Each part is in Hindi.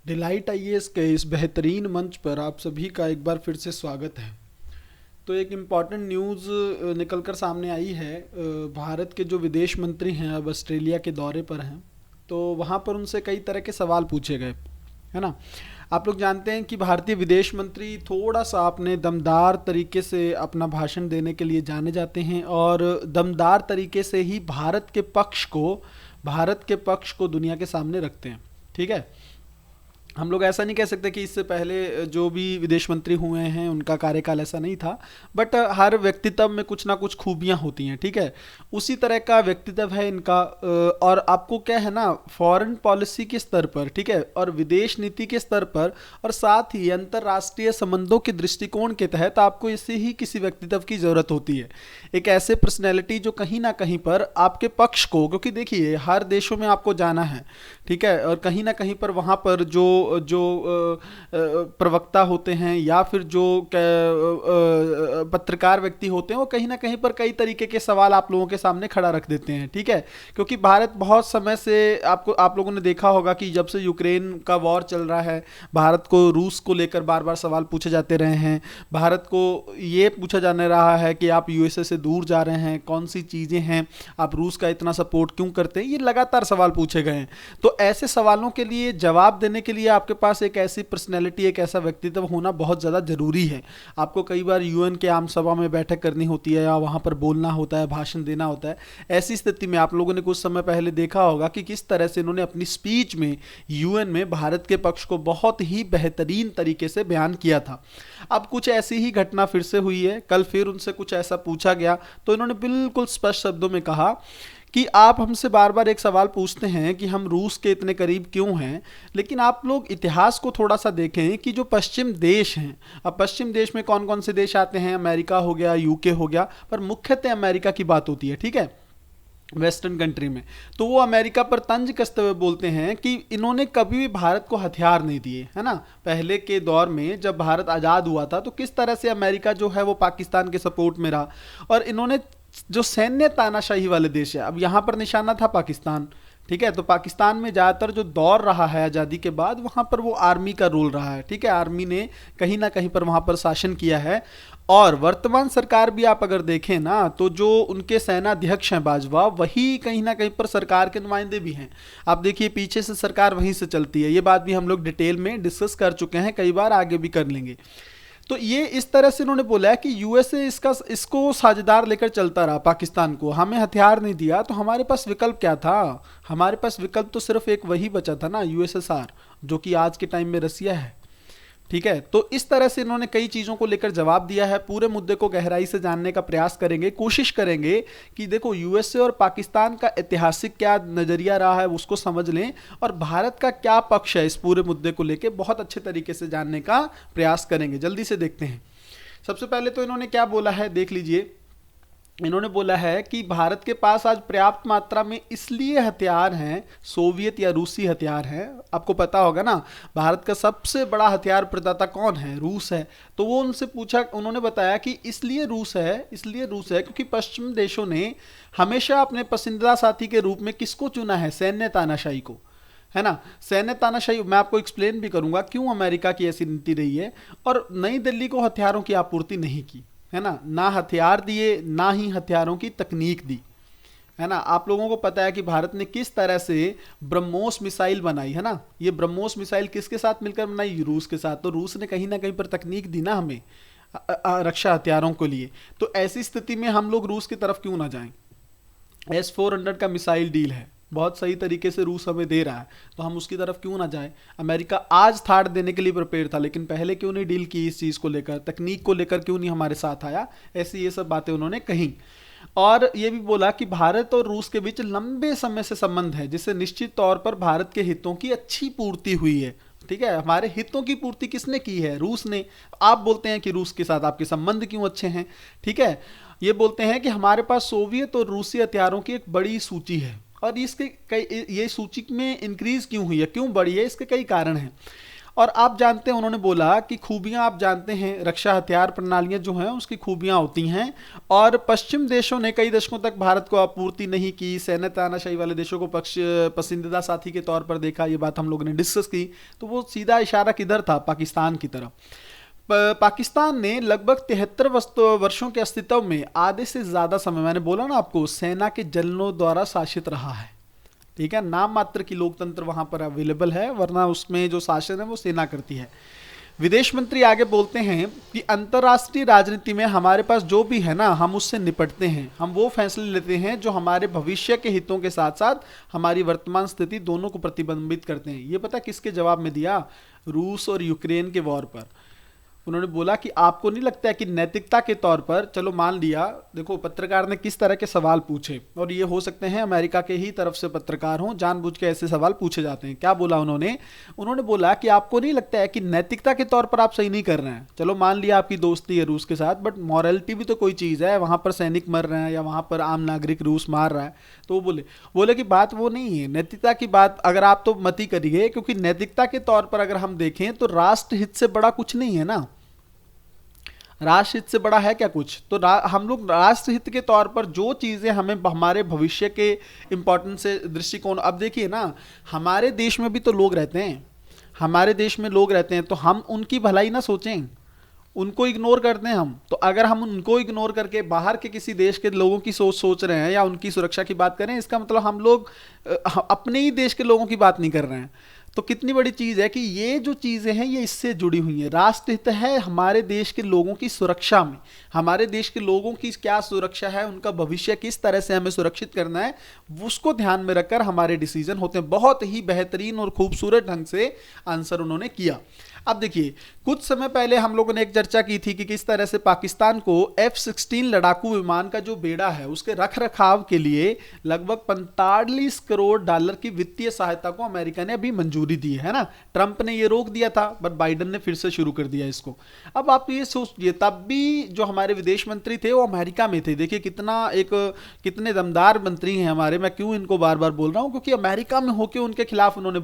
डिलाइट आईएएस के इस बेहतरीन मंच पर आप सभी का एक बार फिर से स्वागत है। तो एक इम्पॉर्टेंट न्यूज़ निकल कर सामने आई है। भारत के जो विदेश मंत्री हैं अब ऑस्ट्रेलिया के दौरे पर हैं, तो वहाँ पर उनसे कई तरह के सवाल पूछे गए, है ना। आप लोग जानते हैं कि भारतीय विदेश मंत्री थोड़ा सा अपने दमदार तरीके से अपना भाषण देने के लिए जाने जाते हैं और दमदार तरीके से ही भारत के पक्ष को दुनिया के सामने रखते हैं। ठीक है। हम लोग ऐसा नहीं कह सकते कि इससे पहले जो भी विदेश मंत्री हुए हैं उनका कार्यकाल ऐसा नहीं था, बट हर व्यक्तित्व में कुछ ना कुछ खूबियां होती हैं। ठीक है। उसी तरह का व्यक्तित्व है इनका। और आपको क्या है ना, फॉरेन पॉलिसी के स्तर पर, ठीक है, और विदेश नीति के स्तर पर, और साथ ही अंतर्राष्ट्रीय संबंधों के दृष्टिकोण के तहत आपको इसे ही किसी व्यक्तित्व की ज़रूरत होती है। एक ऐसे पर्सनैलिटी जो कहीं ना कहीं पर आपके पक्ष को, क्योंकि देखिए हर देशों में आपको जाना है, ठीक है, और कहीं ना कहीं पर वहाँ पर जो जो प्रवक्ता होते हैं या फिर जो पत्रकार व्यक्ति होते हैं, वो कहीं ना कहीं पर कई तरीके के सवाल आप लोगों के सामने खड़ा रख देते हैं। ठीक है। क्योंकि भारत बहुत समय से, आप लोगों ने देखा होगा कि जब से यूक्रेन का वॉर चल रहा है, भारत को रूस को लेकर बार बार सवाल पूछे जाते रहे हैं। भारत को ये पूछा जाने रहा है कि आप यूएसए से दूर जा रहे हैं, कौन सी चीज़ें हैं, आप रूस का इतना सपोर्ट क्यों करते हैं, ये लगातार सवाल पूछे गए हैं। तो ऐसे सवालों के लिए जवाब देने के लिए आपके पास एक ऐसी पर्सनैलिटी, एक ऐसा व्यक्तित्व होना बहुत ज़्यादा ज़रूरी है। आपको कई बार यूएन के आम सभा में बैठक करनी होती है या वहाँ पर बोलना होता है, भाषण देना होता है। ऐसी स्थिति में आप लोगों ने कुछ समय पहले देखा होगा कि किस तरह से इन्होंने अपनी स्पीच में यूएन में भारत के पक्ष को बहुत ही बेहतरीन तरीके से बयान किया था। अब कुछ ऐसी ही घटना फिर से हुई है। कल फिर उनसे कुछ ऐसा पूछा गया तो इन्होंने बिल्कुल स्पष्ट शब्दों में कहा कि आप हमसे बार बार एक सवाल पूछते हैं कि हम रूस के इतने करीब क्यों हैं, लेकिन आप लोग इतिहास को थोड़ा सा देखें कि जो पश्चिम देश हैं, अब पश्चिम देश में कौन कौन से देश आते हैं, अमेरिका हो गया, यूके हो गया, पर मुख्यतः अमेरिका की बात होती है। ठीक है। वेस्टर्न कंट्री में तो वो अमेरिका पर तंज कसते हुए बोलते हैं कि इन्होंने कभी भी भारत को हथियार नहीं दिए, है ना। पहले के दौर में जब भारत आज़ाद हुआ था तो किस तरह से अमेरिका जो है वो पाकिस्तान के सपोर्ट में रहा, और इन्होंने जो सैन्य तानाशाही वाले देश है, अब यहाँ पर निशाना था पाकिस्तान। ठीक है। तो पाकिस्तान में ज़्यादातर जो दौर रहा है आज़ादी के बाद, वहाँ पर वो आर्मी का रोल रहा है। ठीक है। आर्मी ने कहीं ना कहीं पर वहाँ पर शासन किया है। और वर्तमान सरकार भी आप अगर देखें ना, तो जो उनके सेनाध्यक्ष हैं बाजवा, वही कहीं ना कहीं पर सरकार के नुमाइंदे भी हैं। आप देखिए पीछे से सरकार वहीं से चलती है। ये बात भी हम लोग डिटेल में डिस्कस कर चुके हैं कई बार, आगे भी कर लेंगे। तो ये इस तरह से इन्होंने बोला है कि यूएसए इसको साझेदार लेकर चलता रहा, पाकिस्तान को हमें हथियार नहीं दिया, तो हमारे पास विकल्प क्या था। हमारे पास विकल्प तो सिर्फ एक वही बचा था ना, यूएसएसआर, जो कि आज के टाइम में रसिया है। ठीक है। तो इस तरह से इन्होंने कई चीज़ों को लेकर जवाब दिया है। पूरे मुद्दे को गहराई से जानने का प्रयास करेंगे, कोशिश करेंगे कि देखो यूएसए और पाकिस्तान का ऐतिहासिक क्या नज़रिया रहा है उसको समझ लें, और भारत का क्या पक्ष है इस पूरे मुद्दे को लेकर बहुत अच्छे तरीके से जानने का प्रयास करेंगे। जल्दी से देखते हैं। सबसे पहले तो इन्होंने क्या बोला है देख लीजिए। इन्होंने बोला है कि भारत के पास आज पर्याप्त मात्रा में इसलिए हथियार हैं, सोवियत या रूसी हथियार हैं। आपको पता होगा ना, भारत का सबसे बड़ा हथियार प्रदाता कौन है, रूस है। तो वो उनसे पूछा, उन्होंने बताया कि इसलिए रूस है क्योंकि पश्चिम देशों ने हमेशा अपने पसंदीदा साथी के रूप में किसको चुना है, सैन्य तानाशाही को, है ना। सैन्य तानाशाही मैं आपको एक्सप्लेन भी करूंगा क्यों अमेरिका की ऐसी नीति रही है। और नई दिल्ली को हथियारों की आपूर्ति नहीं की, है ना हथियार दिए, ना ही हथियारों की तकनीक दी, है ना। आप लोगों को पता है कि भारत ने किस तरह से ब्रह्मोस मिसाइल बनाई, है ना। ये ब्रह्मोस मिसाइल किसके साथ मिलकर बनाई, रूस के साथ। तो रूस ने कहीं ना कहीं पर तकनीक दी ना हमें रक्षा हथियारों के लिए। तो ऐसी स्थिति में हम लोग रूस की तरफ क्यों ना जाएं। S-400 का मिसाइल डील है, बहुत सही तरीके से रूस हमें दे रहा है, तो हम उसकी तरफ क्यों ना जाएं। अमेरिका आज थार्ड देने के लिए प्रिपेयर था, लेकिन पहले क्यों नहीं डील की इस चीज़ को लेकर, तकनीक को लेकर क्यों नहीं हमारे साथ आया। ऐसी ये सब बातें उन्होंने कही। और ये भी बोला कि भारत और रूस के बीच लंबे समय से संबंध है, जिससे निश्चित तौर पर भारत के हितों की अच्छी पूर्ति हुई है। ठीक है। हमारे हितों की पूर्ति किसने की है, रूस ने। आप बोलते हैं कि रूस के साथ आपके संबंध क्यों अच्छे हैं। ठीक है। ये बोलते हैं कि हमारे पास सोवियत और रूसी हथियारों की एक बड़ी सूची है, और इसके कई, ये सूची में इंक्रीज क्यों हुई है, क्यों बढ़ी है, इसके कई कारण हैं। और आप जानते हैं, उन्होंने बोला कि खूबियां आप जानते हैं, रक्षा हथियार प्रणालियां जो हैं उसकी खूबियां होती हैं, और पश्चिम देशों ने कई दशकों तक भारत को आपूर्ति नहीं की, सैन्य तानाशाही वाले देशों को पसंदीदा साथी के तौर पर देखा, ये बात हम लोगों ने डिस्कस की। तो वो सीधा इशारा किधर था? पाकिस्तान की तरफ। पाकिस्तान ने लगभग 73 वर्षों के अस्तित्व में आधे से ज्यादा समय, मैंने बोला ना आपको, सेना के जनरलों द्वारा शासित रहा है। ठीक है, नाम मात्र की लोकतंत्र वहां पर अवेलेबल है, वरना उसमें जो शासन है वो सेना करती है। विदेश मंत्री आगे बोलते हैं कि अंतर्राष्ट्रीय राजनीति में हमारे पास जो भी है ना, हम उससे निपटते हैं, हम वो फैसले लेते हैं जो हमारे भविष्य के हितों के साथ साथ हमारी वर्तमान स्थिति दोनों को प्रतिबिंबित करते हैं। ये पता किसके जवाब में दिया? रूस और यूक्रेन के वॉर पर। उन्होंने बोला कि आपको नहीं लगता है कि नैतिकता के तौर पर, चलो मान लिया, देखो पत्रकार ने किस तरह के सवाल पूछे, और ये हो सकते हैं अमेरिका के ही तरफ से पत्रकार हों, जानबूझ के ऐसे सवाल पूछे जाते हैं। क्या बोला उन्होंने बोला कि आपको नहीं लगता है कि नैतिकता के तौर पर आप सही नहीं कर रहे हैं? चलो मान लिया आपकी दोस्ती है रूस के साथ, बट मॉरलिटी भी तो कोई चीज़ है, वहाँ पर सैनिक मर रहे हैं या वहाँ पर आम नागरिक रूस मार रहा है। तो वो बोले कि बात वो नहीं है, नैतिकता की बात अगर आप तो मत ही करिए, क्योंकि नैतिकता के तौर पर अगर हम देखें तो राष्ट्र हित से बड़ा कुछ नहीं है ना। राष्ट्र हित से बड़ा है क्या कुछ? तो हम लोग राष्ट्र हित के तौर पर जो चीजें हमें हमारे भविष्य के इंपॉर्टेंस से दृष्टिकोण, अब देखिए ना, हमारे देश में भी तो लोग रहते हैं, हमारे देश में लोग रहते हैं, तो हम उनकी भलाई ना सोचें, उनको इग्नोर करते हैं हम। तो अगर हम उनको इग्नोर करके बाहर के किसी देश के लोगों की सोच रहे हैं या उनकी सुरक्षा की बात करें, इसका मतलब हम लोग अपने ही देश के लोगों की बात नहीं कर रहे हैं। तो कितनी बड़ी चीज है कि ये जो चीजें हैं ये इससे जुड़ी हुई हैं। राष्ट्रहित है हमारे देश के लोगों की सुरक्षा में, हमारे देश के लोगों की क्या सुरक्षा है, उनका भविष्य किस तरह से हमें सुरक्षित करना है, उसको ध्यान में रखकर हमारे डिसीजन होते हैं। बहुत ही बेहतरीन और खूबसूरत ढंग से आंसर उन्होंने किया। अब देखिए, कुछ समय पहले हम लोगों ने एक चर्चा की थी कि किस तरह से पाकिस्तान को F-16 लड़ाकू विमान का जो बेड़ा है उसके रख रखाव के लिए लगभग 45 करोड़ डॉलर की वित्तीय सहायता को अमेरिका ने अभी मंजूरी दी है ना। ट्रंप ने ये रोक दिया था, बट बाइडन ने फिर से शुरू कर दिया इसको। अब आप ये सोचिए, तब भी जो हमारे विदेश मंत्री थे वो अमेरिका में थे। देखिए कितने दमदार मंत्री हैं हमारे। मैं क्यों इनको बार बार बोल रहा हूं? क्योंकि अमेरिका में होकर उनके खिलाफ उन्होंने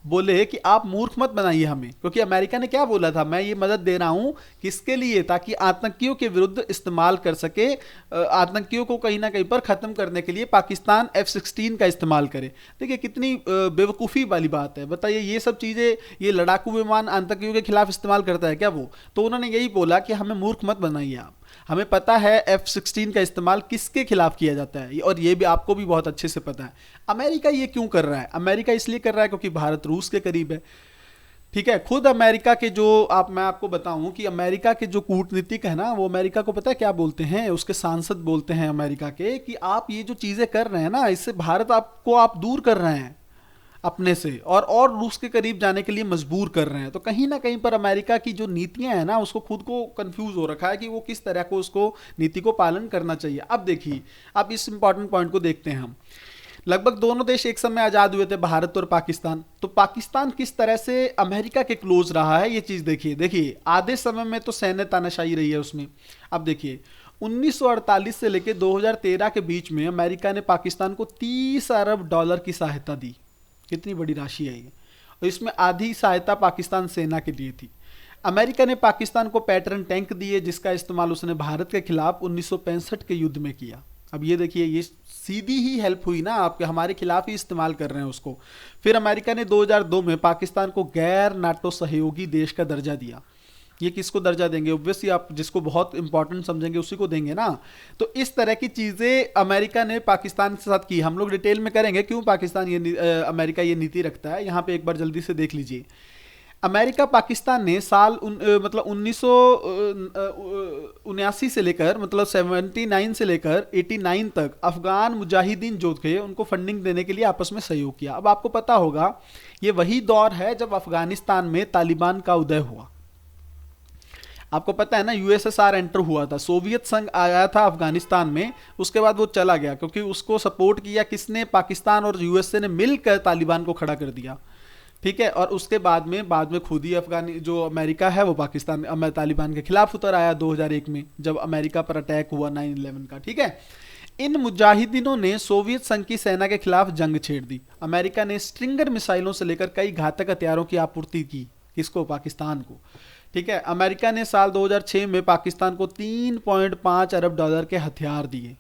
बोले कि आप मूर्ख मत बनाइए हमें, क्योंकि अमेरिका ने क्या बोला था, मैं ये मदद दे रहा हूं किसके लिए? ताकि आतंकियों के विरुद्ध इस्तेमाल कर सके, आतंकियों को कहीं ना कहीं पर खत्म करने के लिए पाकिस्तान F-16 का इस्तेमाल करे। देखिए कितनी बेवकूफ़ी वाली बात है, बताइए। ये सब चीज़ें, ये लड़ाकू विमान आतंकियों के खिलाफ इस्तेमाल करता है क्या वो? तो उन्होंने यही बोला कि हमें मूर्ख मत बनाइए आप, हमें पता है F-16 का इस्तेमाल किसके खिलाफ किया जाता है, और ये भी आपको भी बहुत अच्छे से पता है। अमेरिका ये क्यों कर रहा है? अमेरिका इसलिए कर रहा है क्योंकि भारत रूस के करीब है। ठीक है, खुद अमेरिका के जो मैं आपको बताऊं कि अमेरिका के जो कूटनीतिक है ना, वो अमेरिका को पता है क्या बोलते हैं? उसके सांसद बोलते हैं अमेरिका के कि आप ये जो चीजें कर रहे हैं ना, इससे भारत आपको आप दूर कर रहे हैं अपने से, और रूस के करीब जाने के लिए मजबूर कर रहे हैं। तो कहीं ना कहीं पर अमेरिका की जो नीतियां हैं ना, उसको खुद को कंफ्यूज हो रखा है कि वो किस तरह को उसको नीति को पालन करना चाहिए। अब देखिए, अब इस इंपॉर्टेंट पॉइंट को देखते हैं हम। लगभग दोनों देश एक समय आजाद हुए थे, भारत और पाकिस्तान। तो पाकिस्तान किस तरह से अमेरिका के क्लोज रहा है, ये चीज देखिए आधे समय में तो सैन्य तानाशाही रही है उसमें। अब देखिए 1948 से लेकर 2013 के बीच में अमेरिका ने पाकिस्तान को 30 अरब डॉलर की सहायता दी। कितनी बड़ी राशि है ये, और इसमें आधी सहायता पाकिस्तान सेना के लिए थी। अमेरिका ने पाकिस्तान को पैटर्न टैंक दिए, जिसका इस्तेमाल उसने भारत के खिलाफ 1965 के युद्ध में किया। अब ये देखिए, ये सीधी ही हेल्प हुई ना, आपके हमारे खिलाफ ही इस्तेमाल कर रहे हैं उसको। फिर अमेरिका ने 2002 में पाकिस्तान को गैर नाटो सहयोगी देश का दर्जा दिया। ये किसको दर्जा देंगे? ऑब्वियसली आप जिसको बहुत इंपॉर्टेंट समझेंगे उसी को देंगे ना। तो इस तरह की चीजें अमेरिका ने पाकिस्तान के साथ की। हम लोग डिटेल में करेंगे क्यों अमेरिका ये नीति रखता है। यहाँ पे एक बार जल्दी से देख लीजिए। अमेरिका पाकिस्तान ने मतलब 1979 से लेकर, मतलब 79 से लेकर 89 तक अफगान मुजाहिदीन जो थे उनको फंडिंग देने के लिए आपस में सहयोग किया। अब आपको पता होगा ये वही दौर है जब अफगानिस्तान में तालिबान का उदय हुआ। आपको पता है ना, यूएसएसआर एंटर हुआ था, सोवियत संघ आया था अफगानिस्तान में, उसके बाद वो चला गया क्योंकि उसको सपोर्ट किया किसने? पाकिस्तान और यूएसए ने मिलकर तालिबान को खड़ा कर दिया। ठीक है, और उसके बाद में खुद ही जो अमेरिका है वो तालिबान के खिलाफ उतर आया 2001 में, जब अमेरिका पर अटैक हुआ 9/11 का। ठीक है, इन मुजाहिदीनों ने सोवियत संघ की सेना के खिलाफ जंग छेड़ दी। अमेरिका ने स्ट्रिंगर मिसाइलों से लेकर कई घातक हथियारों की आपूर्ति की किसको? पाकिस्तान को। ठीक है, अमेरिका ने साल 2006 में पाकिस्तान को 3.5 अरब डॉलर के हथियार दिए।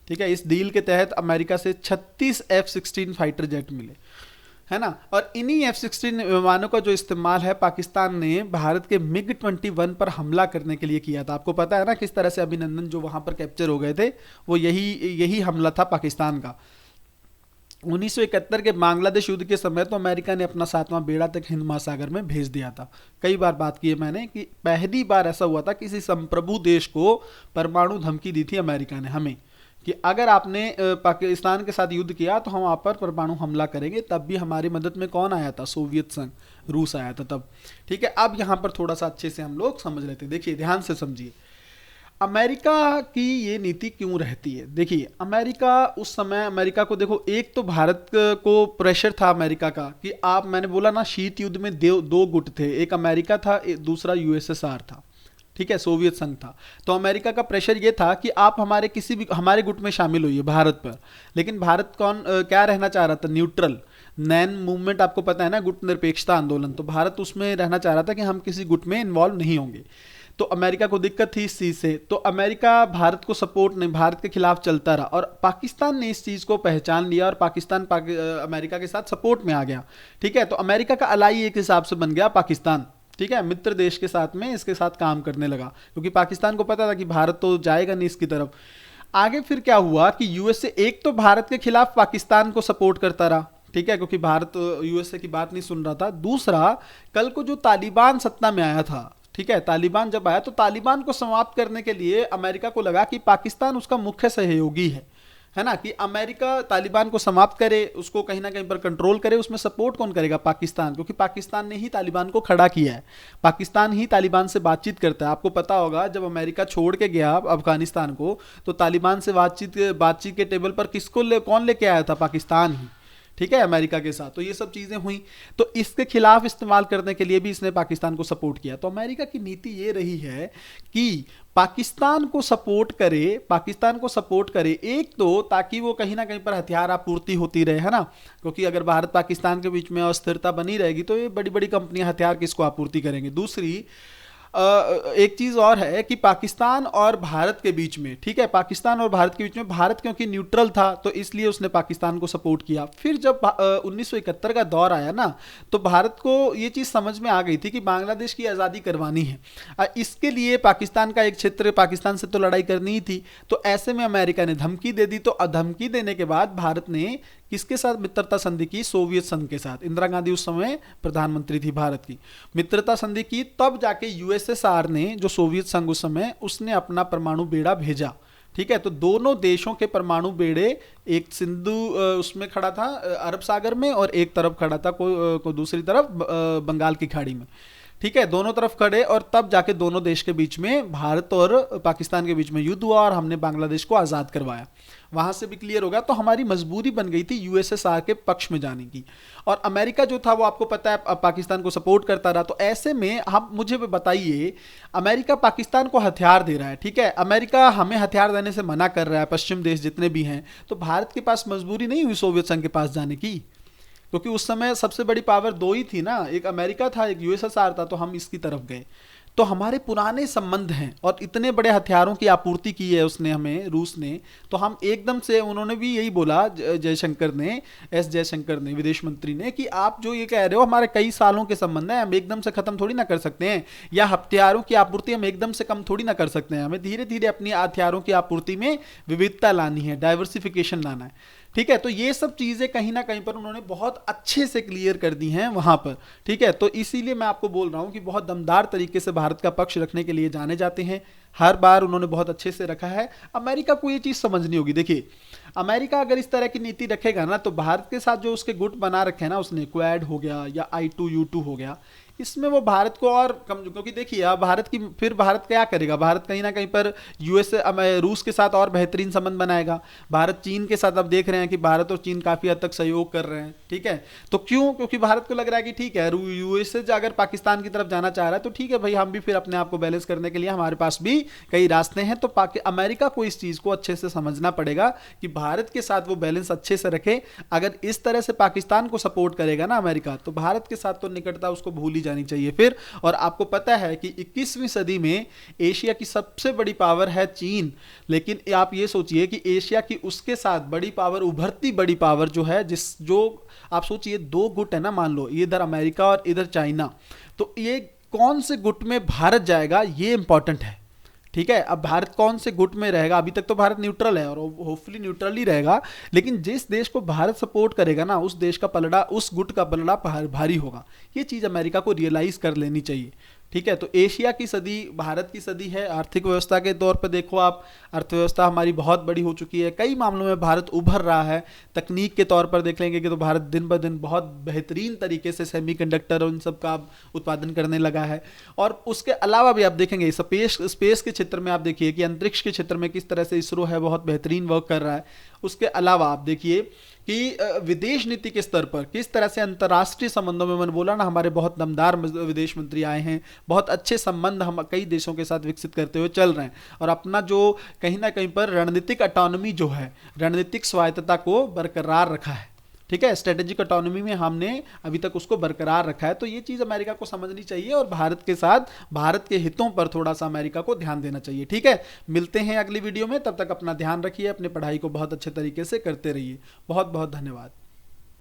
ठीक है, इस डील के तहत अमेरिका से 36 F-16 फाइटर जेट मिले, है ना। और इन्हीं F-16 विमानों का जो इस्तेमाल है पाकिस्तान ने भारत के MiG-21 पर हमला करने के लिए किया था। आपको पता है ना किस तरह से अभिनंदन जो वहां पर कैप्चर हो गए थे, वो यही हमला था पाकिस्तान का। 1971 के बांग्लादेश युद्ध के समय तो अमेरिका ने अपना 7वां बेड़ा तक हिंद महासागर में भेज दिया था। कई बार बात की है मैंने कि पहली बार ऐसा हुआ था किसी संप्रभु देश को परमाणु धमकी दी थी अमेरिका ने हमें, कि अगर आपने पाकिस्तान के साथ युद्ध किया तो हम आप पर परमाणु हमला करेंगे। तब भी हमारी मदद में कौन आया था? सोवियत संघ, रूस आया था तब। ठीक है, अब यहां पर थोड़ा सा अच्छे से हम लोग समझ लेते हैं। देखिए, ध्यान से समझिए, अमेरिका की ये नीति क्यों रहती है। देखिए, अमेरिका उस समय, अमेरिका को देखो, एक तो भारत को प्रेशर था अमेरिका का कि आप, मैंने बोला ना शीत युद्ध में दो गुट थे, एक अमेरिका था, दूसरा यूएसएसआर था। ठीक है, सोवियत संघ था। तो अमेरिका का प्रेशर ये था कि आप हमारे किसी भी हमारे गुट में शामिल होइए भारत पर। लेकिन भारत क्या रहना चाह रहा था? न्यूट्रल। नैन मूवमेंट आपको पता है ना, गुट निरपेक्षता आंदोलन। तो भारत उसमें रहना चाह रहा था कि हम किसी गुट में इन्वॉल्व नहीं होंगे। तो अमेरिका को दिक्कत थी इस चीज से, तो अमेरिका भारत को सपोर्ट नहीं, भारत के खिलाफ चलता रहा। और पाकिस्तान ने इस चीज को पहचान लिया और पाकिस्तान अमेरिका के साथ सपोर्ट में आ गया। ठीक है, तो अमेरिका का अलाई एक हिसाब से बन गया पाकिस्तान। ठीक है, मित्र देश के साथ में इसके साथ काम करने लगा, क्योंकि पाकिस्तान को पता था कि भारत तो जाएगा नहीं इसकी तरफ। आगे फिर क्या हुआ कि यूएसए एक तो भारत के खिलाफ पाकिस्तान को सपोर्ट करता रहा। ठीक है, क्योंकि भारत यूएसए की बात नहीं सुन रहा था। दूसरा, कल को जो तालिबान सत्ता में आया था, ठीक है, तालिबान जब आया तो तालिबान को समाप्त करने के लिए अमेरिका को लगा कि पाकिस्तान उसका मुख्य सहयोगी है ना, कि अमेरिका तालिबान को समाप्त करे, उसको कहीं ना कहीं पर कंट्रोल करे। उसमें सपोर्ट कौन करेगा? पाकिस्तान, क्योंकि पाकिस्तान ने ही तालिबान को खड़ा किया है, पाकिस्तान ही तालिबान से बातचीत करता है। आपको पता होगा जब अमेरिका छोड़ के गया अफगानिस्तान को, तो तालिबान से बातचीत के टेबल पर कौन लेके आया था? पाकिस्तान ही। ठीक है, अमेरिका के साथ। तो ये सब चीजें हुई, तो इसके खिलाफ इस्तेमाल करने के लिए भी इसने पाकिस्तान को सपोर्ट किया। तो अमेरिका की नीति ये रही है कि पाकिस्तान को सपोर्ट करे, एक तो ताकि वो कहीं ना कहीं पर हथियार आपूर्ति होती रहे, है ना, क्योंकि अगर भारत पाकिस्तान के बीच में अस्थिरता बनी रहेगी तो ये बड़ी बड़ी कंपनियां हथियार किसको आपूर्ति करेंगी। दूसरी एक चीज और है कि पाकिस्तान और भारत के बीच में, ठीक है, पाकिस्तान और भारत के बीच में, भारत क्योंकि न्यूट्रल था तो इसलिए उसने पाकिस्तान को सपोर्ट किया। फिर जब 1971 का दौर आया ना, तो भारत को ये चीज समझ में आ गई थी कि बांग्लादेश की आज़ादी करवानी है। इसके लिए पाकिस्तान का एक क्षेत्र, पाकिस्तान से तो लड़ाई करनी ही थी। तो ऐसे में अमेरिका ने धमकी दे दी। तो धमकी देने के बाद भारत ने किसके साथ मित्रता संधि की? सोवियत संघ के साथ। इंदिरा गांधी उस समय प्रधानमंत्री थी भारत की। मित्रता संधि की, तब जाके यूएसएसआर ने, जो सोवियत संघ उस समय, उसने अपना परमाणु बेड़ा भेजा। ठीक है, तो दोनों देशों के परमाणु बेड़े, एक सिंधु उसमें खड़ा था अरब सागर में, और एक तरफ खड़ा था को दूसरी तरफ बंगाल की खाड़ी में। ठीक है, दोनों तरफ खड़े, और तब जाके दोनों देश के बीच में, भारत और पाकिस्तान के बीच में युद्ध हुआ और हमने बांग्लादेश को आज़ाद करवाया। वहां से भी क्लियर होगा। तो हमारी मजबूरी बन गई थी यूएसएसआर के पक्ष में जाने की, और अमेरिका जो था वो आपको पता है पाकिस्तान को सपोर्ट करता रहा। तो ऐसे में हम, मुझे बताइए, अमेरिका पाकिस्तान को हथियार दे रहा है, ठीक है, अमेरिका हमें हथियार देने से मना कर रहा है, पश्चिम देश जितने भी हैं, तो भारत के पास मजबूरी नहीं हुई सोवियत संघ के पास जाने की, क्योंकि उस समय सबसे बड़ी पावर दो ही थी ना, एक अमेरिका था, एक यूएसएसआर था। तो हम इसकी तरफ गए। तो हमारे पुराने संबंध हैं, और इतने बड़े हथियारों की आपूर्ति की है उसने हमें, रूस ने। तो हम एकदम से, उन्होंने भी यही बोला, जयशंकर ने, जयशंकर ने, विदेश मंत्री ने, कि आप जो ये कह रहे हो हमारे कई सालों के संबंध हैं, हम एकदम से खत्म थोड़ी ना कर सकते हैं, या हथियारों की आपूर्ति हम एकदम से कम थोड़ी ना कर सकते हैं। हमें धीरे धीरे अपनी हथियारों की आपूर्ति में विविधता लानी है, डाइवर्सिफिकेशन लाना है। ठीक है, तो ये सब चीजें कहीं ना कहीं पर उन्होंने बहुत अच्छे से क्लियर कर दी हैं वहां पर। ठीक है, तो इसीलिए मैं आपको बोल रहा हूं कि बहुत दमदार तरीके से भारत का पक्ष रखने के लिए जाने जाते हैं। हर बार उन्होंने बहुत अच्छे से रखा है। अमेरिका को ये चीज समझनी होगी। देखिए, अमेरिका अगर इस तरह की नीति रखेगा ना, तो भारत के साथ जो उसके गुट बना रखे हैं ना उसने, क्वाड हो गया या I2U2 हो गया, इसमें वो भारत को और कम, क्योंकि देखिए अब भारत क्या करेगा? भारत कहीं ना कहीं पर रूस के साथ और बेहतरीन संबंध बनाएगा। भारत चीन के साथ, अब देख रहे हैं कि भारत और चीन काफी हद तक सहयोग कर रहे हैं। ठीक है, तो क्यों? क्योंकि भारत को लग रहा है कि ठीक है, यूएसए अगर पाकिस्तान की तरफ जाना चाह रहा है तो ठीक है भाई, हम भी फिर अपने आप को बैलेंस करने के लिए हमारे पास भी कई रास्ते हैं। तो अमेरिका को इस चीज को अच्छे से समझना पड़ेगा कि भारत के साथ वो बैलेंस अच्छे से रखे। अगर इस तरह से पाकिस्तान को सपोर्ट करेगा ना अमेरिका, तो भारत के साथ तो निकटता उसको भूल ही जानी चाहिए फिर। और आपको पता है कि 21वीं सदी में एशिया की सबसे बड़ी पावर है चीन, लेकिन आप ये सोचिए कि एशिया की उसके साथ बड़ी पावर, उभरती बड़ी पावर जो है, जो आप सोचिए दो गुट है ना, मान लो इधर अमेरिका और इधर चाइना, तो ये कौन से गुट में भारत जाएगा ये इंपॉर्टेंट है। ठीक है, अब भारत कौन से गुट में रहेगा, अभी तक तो भारत न्यूट्रल है और होपफुली न्यूट्रल ही रहेगा, लेकिन जिस देश को भारत सपोर्ट करेगा ना, उस देश का पलड़ा, उस गुट का पलड़ा भारी होगा। ये चीज़ अमेरिका को रियलाइज कर लेनी चाहिए। ठीक है, तो एशिया की सदी भारत की सदी है। आर्थिक व्यवस्था के तौर पर देखो आप, अर्थव्यवस्था हमारी बहुत बड़ी हो चुकी है, कई मामलों में भारत उभर रहा है। तकनीक के तौर पर देख लेंगे कि तो भारत दिन ब दिन बहुत बेहतरीन तरीके से सेमीकंडक्टर और इन सब का उत्पादन करने लगा है। और उसके अलावा भी आप देखेंगे स्पेस के क्षेत्र में, आप देखिए कि अंतरिक्ष के क्षेत्र में किस तरह से इसरो है बहुत बेहतरीन वर्क कर रहा है। उसके अलावा आप देखिए कि विदेश नीति के स्तर पर किस तरह से अंतर्राष्ट्रीय संबंधों में, मैंने बोला ना, हमारे बहुत दमदार विदेश मंत्री आए हैं, बहुत अच्छे संबंध हम कई देशों के साथ विकसित करते हुए चल रहे हैं, और अपना जो कहीं ना कहीं पर रणनीतिक ऑटोनॉमी जो है, रणनीतिक स्वायत्तता को बरकरार रखा है। ठीक है, स्ट्रेटेजिक ऑटोनॉमी में हमने अभी तक उसको बरकरार रखा है। तो ये चीज़ अमेरिका को समझनी चाहिए और भारत के साथ भारत के हितों पर थोड़ा सा अमेरिका को ध्यान देना चाहिए। ठीक है, मिलते हैं अगली वीडियो में, तब तक अपना ध्यान रखिए, अपनी पढ़ाई को बहुत अच्छे तरीके से करते रहिए। बहुत बहुत धन्यवाद।